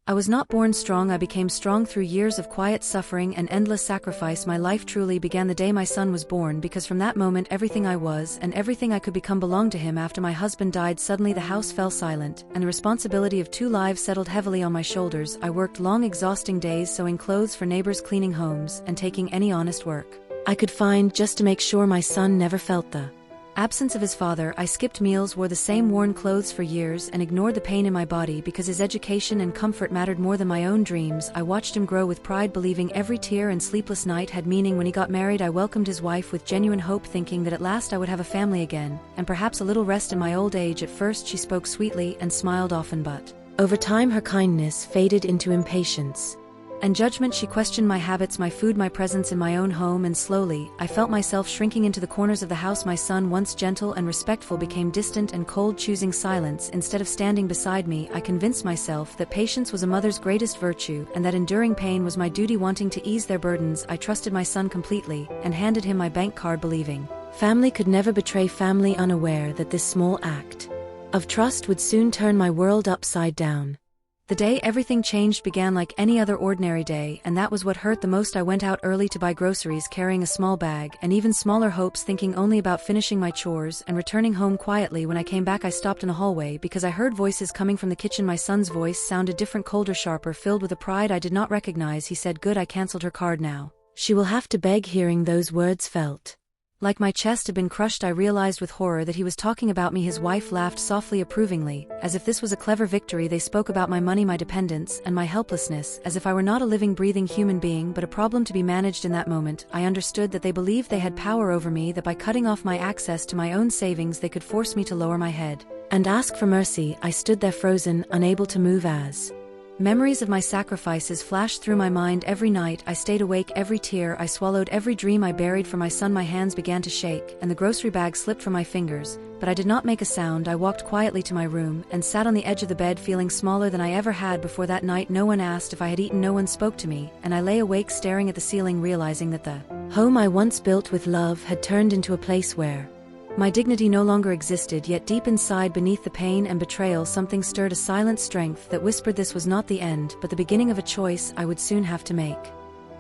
I was not born strong, I became strong through years of quiet suffering and endless sacrifice. My life truly began the day my son was born, because from that moment everything I was and everything I could become belonged to him. After my husband died, suddenly the house fell silent, and the responsibility of 2 lives settled heavily on my shoulders. I worked long, exhausting days sewing clothes for neighbors, cleaning homes, and taking any honest work I could find just to make sure my son never felt the absence of his father. I skipped meals, wore the same worn clothes for years, and ignored the pain in my body because his education and comfort mattered more than my own dreams. I watched him grow with pride, believing every tear and sleepless night had meaning. When he got married, I welcomed his wife with genuine hope, thinking that at last I would have a family again, and perhaps a little rest in my old age. At first she spoke sweetly and smiled often, but over time her kindness faded into impatience and judgment. She questioned my habits, my food, my presence in my own home, and slowly, I felt myself shrinking into the corners of the house. My son, once gentle and respectful, became distant and cold, choosing silence instead of standing beside me. I convinced myself that patience was a mother's greatest virtue, and that enduring pain was my duty. Wanting to ease their burdens, I trusted my son completely, and handed him my bank card, believing family could never betray family, unaware that this small act of trust would soon turn my world upside down. The day everything changed began like any other ordinary day, and that was what hurt the most. I went out early to buy groceries, carrying a small bag and even smaller hopes, thinking only about finishing my chores and returning home quietly. When I came back, I stopped in a hallway because I heard voices coming from the kitchen. My son's voice sounded different, colder, sharper, filled with a pride I did not recognize. He said, "Good, I canceled her card now. She will have to beg." Hearing those words felt like my chest had been crushed. I realized with horror that he was talking about me. His wife laughed softly, approvingly, as if this was a clever victory. They spoke about my money, my dependence, and my helplessness, as if I were not a living, breathing human being, but a problem to be managed. In that moment, I understood that they believed they had power over me, that by cutting off my access to my own savings they could force me to lower my head and ask for mercy. I stood there frozen, unable to move as memories of my sacrifices flashed through my mind. Every night I stayed awake, every tear I swallowed, every dream I buried for my son. My hands began to shake, and the grocery bag slipped from my fingers, but I did not make a sound. I walked quietly to my room and sat on the edge of the bed, feeling smaller than I ever had before. That night no one asked if I had eaten, no one spoke to me, and I lay awake staring at the ceiling, realizing that the home I once built with love had turned into a place where my dignity no longer existed. Yet deep inside, beneath the pain and betrayal, something stirred, a silent strength that whispered this was not the end, but the beginning of a choice I would soon have to make.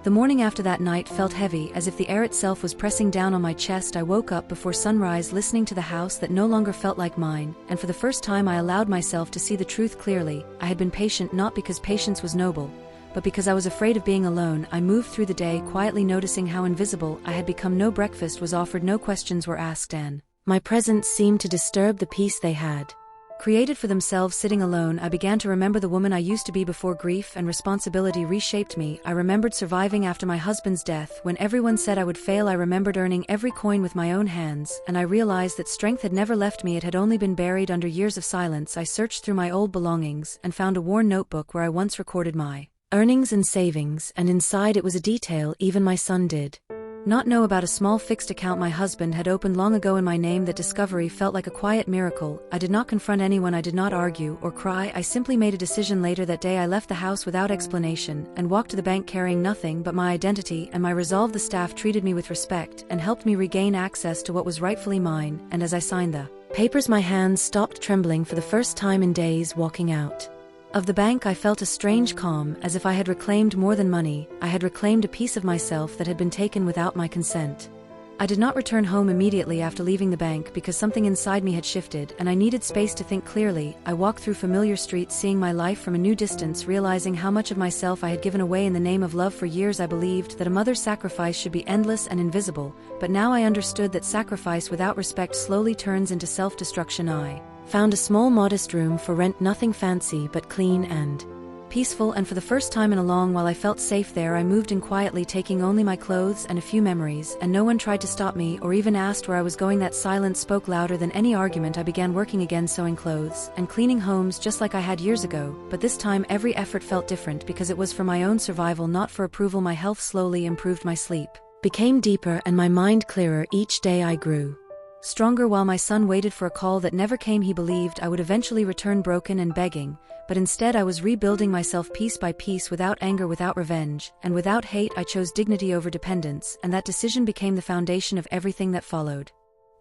The morning after that night felt heavy, as if the air itself was pressing down on my chest. I woke up before sunrise, listening to the house that no longer felt like mine, and for the first time I allowed myself to see the truth clearly. I had been patient, not because patience was noble, but because I was afraid of being alone. I moved through the day, quietly noticing how invisible I had become. No breakfast was offered, no questions were asked, and my presence seemed to disturb the peace they had created for themselves. Sitting alone, I began to remember the woman I used to be before grief and responsibility reshaped me. I remembered surviving after my husband's death, when everyone said I would fail. I remembered earning every coin with my own hands, and I realized that strength had never left me, it had only been buried under years of silence. I searched through my old belongings and found a worn notebook where I once recorded my earnings and savings, and inside it was a detail even my son did not know about: a small fixed account my husband had opened long ago in my name. That discovery felt like a quiet miracle. I did not confront anyone, I did not argue or cry, I simply made a decision. Later that day I left the house without explanation and walked to the bank carrying nothing but my identity and my resolve. The staff treated me with respect and helped me regain access to what was rightfully mine, and as I signed the papers my hands stopped trembling for the first time in days. Walking out of the bank I felt a strange calm, as if I had reclaimed more than money. I had reclaimed a piece of myself that had been taken without my consent. I did not return home immediately after leaving the bank because something inside me had shifted and I needed space to think clearly. I walked through familiar streets, seeing my life from a new distance, realizing how much of myself I had given away in the name of love. For years I believed that a mother's sacrifice should be endless and invisible, but now I understood that sacrifice without respect slowly turns into self-destruction. I found a small, modest room for rent, nothing fancy but clean and peaceful, and for the first time in a long while I felt safe there. I moved in quietly, taking only my clothes and a few memories, and no one tried to stop me or even asked where I was going. That silence spoke louder than any argument. I began working again, sewing clothes and cleaning homes just like I had years ago, but this time every effort felt different because it was for my own survival, not for approval. My health slowly improved, my sleep became deeper, and my mind clearer. Each day I grew stronger while my son waited for a call that never came. He believed I would eventually return, broken and begging, but instead I was rebuilding myself piece by piece, without anger, without revenge, and without hate. I chose dignity over dependence, and that decision became the foundation of everything that followed.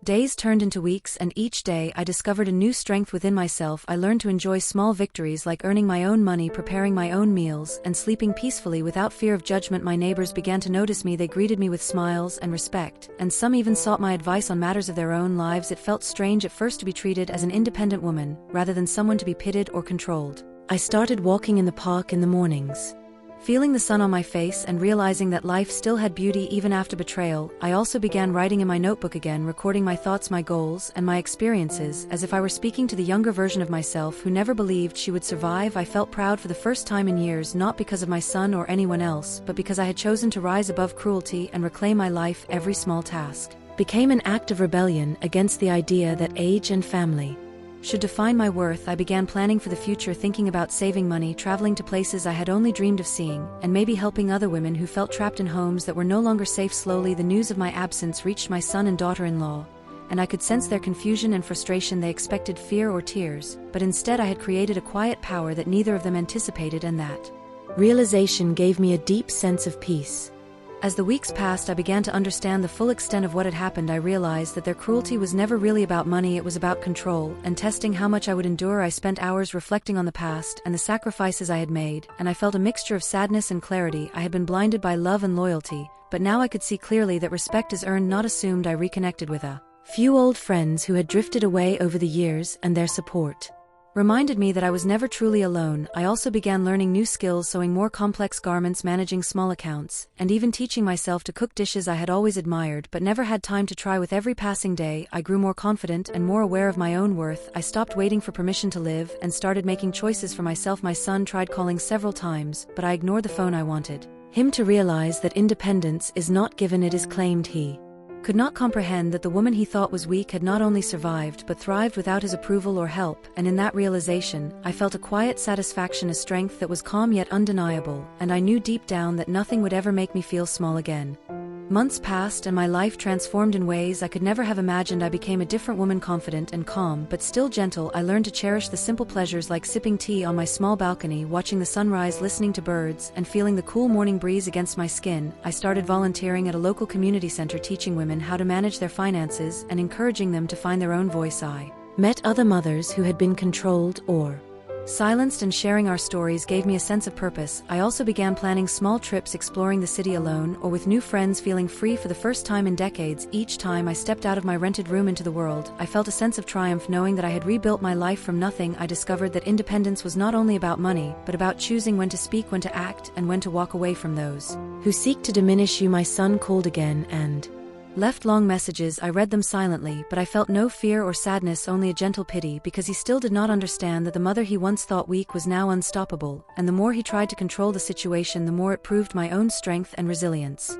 Days turned into weeks, and each day I discovered a new strength within myself. I learned to enjoy small victories like earning my own money, preparing my own meals, and sleeping peacefully without fear of judgment. My neighbors began to notice me. They greeted me with smiles and respect, and some even sought my advice on matters of their own lives. It felt strange at first to be treated as an independent woman, rather than someone to be pitied or controlled. I started walking in the park in the mornings, feeling the sun on my face and realizing that life still had beauty even after betrayal. I also began writing in my notebook again, recording my thoughts, my goals, and my experiences, as if I were speaking to the younger version of myself who never believed she would survive. I felt proud for the first time in years, not because of my son or anyone else, but because I had chosen to rise above cruelty and reclaim my life. Every small task became an act of rebellion against the idea that age and family should define my worth. I began planning for the future, thinking about saving money, traveling to places I had only dreamed of seeing, and maybe helping other women who felt trapped in homes that were no longer safe. Slowly, the news of my absence reached my son and daughter-in-law, and I could sense their confusion and frustration. They expected fear or tears, but instead I had created a quiet power that neither of them anticipated, and that realization gave me a deep sense of peace. As the weeks passed, I began to understand the full extent of what had happened. I realized that their cruelty was never really about money, it was about control and testing how much I would endure. I spent hours reflecting on the past and the sacrifices I had made, and I felt a mixture of sadness and clarity. I had been blinded by love and loyalty, but now I could see clearly that respect is earned, not assumed. I reconnected with a few old friends who had drifted away over the years, and their support reminded me that I was never truly alone. I also began learning new skills, sewing more complex garments, managing small accounts, and even teaching myself to cook dishes I had always admired but never had time to try. With every passing day, I grew more confident and more aware of my own worth. I stopped waiting for permission to live and started making choices for myself. My son tried calling several times, but I ignored the phone. I wanted him to realize that independence is not given, it is claimed. He could not comprehend that the woman he thought was weak had not only survived but thrived without his approval or help, and in that realization, I felt a quiet satisfaction, a strength that was calm yet undeniable, and I knew deep down that nothing would ever make me feel small again. Months passed and my life transformed in ways I could never have imagined. I became a different woman, confident and calm, but still gentle. I learned to cherish the simple pleasures like sipping tea on my small balcony, watching the sunrise, listening to birds, and feeling the cool morning breeze against my skin. I started volunteering at a local community center, teaching women how to manage their finances and encouraging them to find their own voice. I met other mothers who had been controlled or silenced, and sharing our stories gave me a sense of purpose. I also began planning small trips, exploring the city alone or with new friends, feeling free for the first time in decades. Each time I stepped out of my rented room into the world, I felt a sense of triumph, knowing that I had rebuilt my life from nothing. I discovered that independence was not only about money, but about choosing when to speak, when to act, and when to walk away from those who seek to diminish you. My son called again and left long messages. I read them silently, but I felt no fear or sadness, only a gentle pity, because he still did not understand that the mother he once thought weak was now unstoppable, and the more he tried to control the situation, the more it proved my own strength and resilience.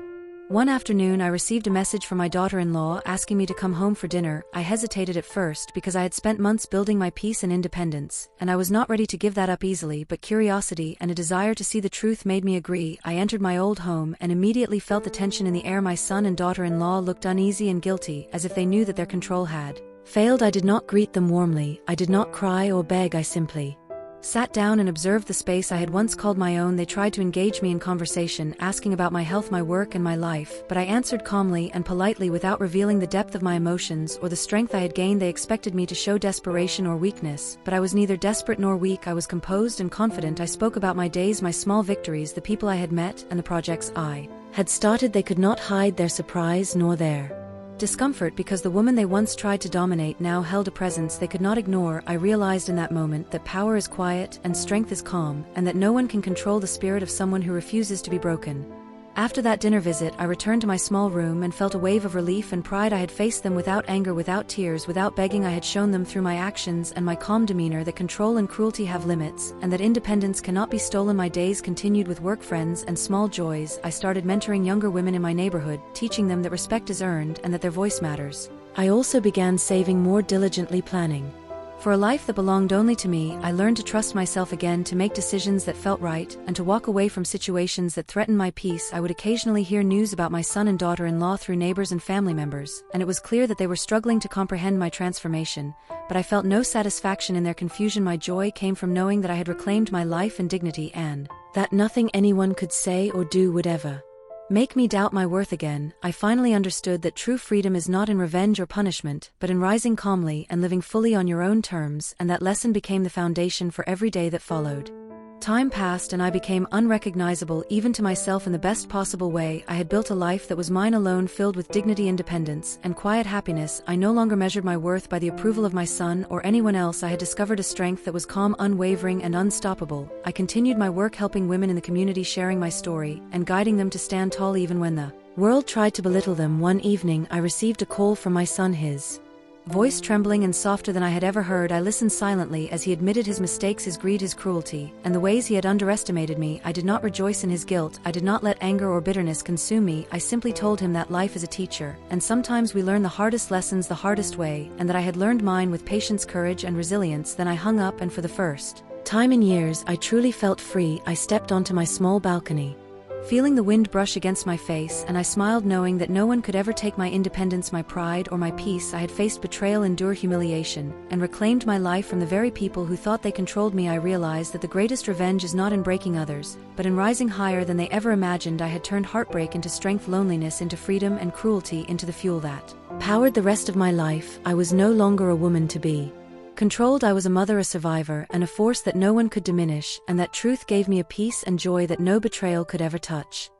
One afternoon, I received a message from my daughter-in-law asking me to come home for dinner. I hesitated at first because I had spent months building my peace and independence, and I was not ready to give that up easily, but curiosity and a desire to see the truth made me agree. I entered my old home and immediately felt the tension in the air. My son and daughter-in-law looked uneasy and guilty, as if they knew that their control had failed. I did not greet them warmly, I did not cry or beg, I simply sat down and observed the space I had once called my own. They tried to engage me in conversation, asking about my health, my work, and my life, but I answered calmly and politely without revealing the depth of my emotions or the strength I had gained. They expected me to show desperation or weakness, but I was neither desperate nor weak. I was composed and confident. I spoke about my days, my small victories, the people I had met, and the projects I had started. They could not hide their surprise nor their discomfort, because the woman they once tried to dominate now held a presence they could not ignore. I realized in that moment that power is quiet and strength is calm, and that no one can control the spirit of someone who refuses to be broken. After that dinner visit, I returned to my small room and felt a wave of relief and pride. I had faced them without anger, without tears, without begging. I had shown them through my actions and my calm demeanor that control and cruelty have limits, and that independence cannot be stolen. My days continued with work, friends, and small joys. I started mentoring younger women in my neighborhood, teaching them that respect is earned and that their voice matters. I also began saving more diligently, planning for a life that belonged only to me. I learned to trust myself again, to make decisions that felt right, and to walk away from situations that threatened my peace. I would occasionally hear news about my son and daughter-in-law through neighbors and family members, and it was clear that they were struggling to comprehend my transformation, but I felt no satisfaction in their confusion. My joy came from knowing that I had reclaimed my life and dignity, and that nothing anyone could say or do would ever make me doubt my worth again. I finally understood that true freedom is not in revenge or punishment, but in rising calmly and living fully on your own terms, and that lesson became the foundation for every day that followed. Time passed and I became unrecognizable even to myself in the best possible way. I had built a life that was mine alone, filled with dignity, independence, and quiet happiness. I no longer measured my worth by the approval of my son or anyone else. I had discovered a strength that was calm, unwavering, and unstoppable. I continued my work helping women in the community, sharing my story, and guiding them to stand tall even when the world tried to belittle them. One evening I received a call from my son, his voice trembling and softer than I had ever heard. I listened silently as he admitted his mistakes, his greed, his cruelty, and the ways he had underestimated me. I did not rejoice in his guilt. I did not let anger or bitterness consume me. I simply told him that life is a teacher, and sometimes we learn the hardest lessons the hardest way, and that I had learned mine with patience, courage, and resilience. Then I hung up, and for the first time in years, I truly felt free. I stepped onto my small balcony, feeling the wind brush against my face, and I smiled, knowing that no one could ever take my independence, my pride, or my peace. I had faced betrayal, endured humiliation, and reclaimed my life from the very people who thought they controlled me. I realized that the greatest revenge is not in breaking others, but in rising higher than they ever imagined. I had turned heartbreak into strength, loneliness into freedom, and cruelty into the fuel that powered the rest of my life. I was no longer a woman to be controlled. I was a mother, a survivor, and a force that no one could diminish, and that truth gave me a peace and joy that no betrayal could ever touch.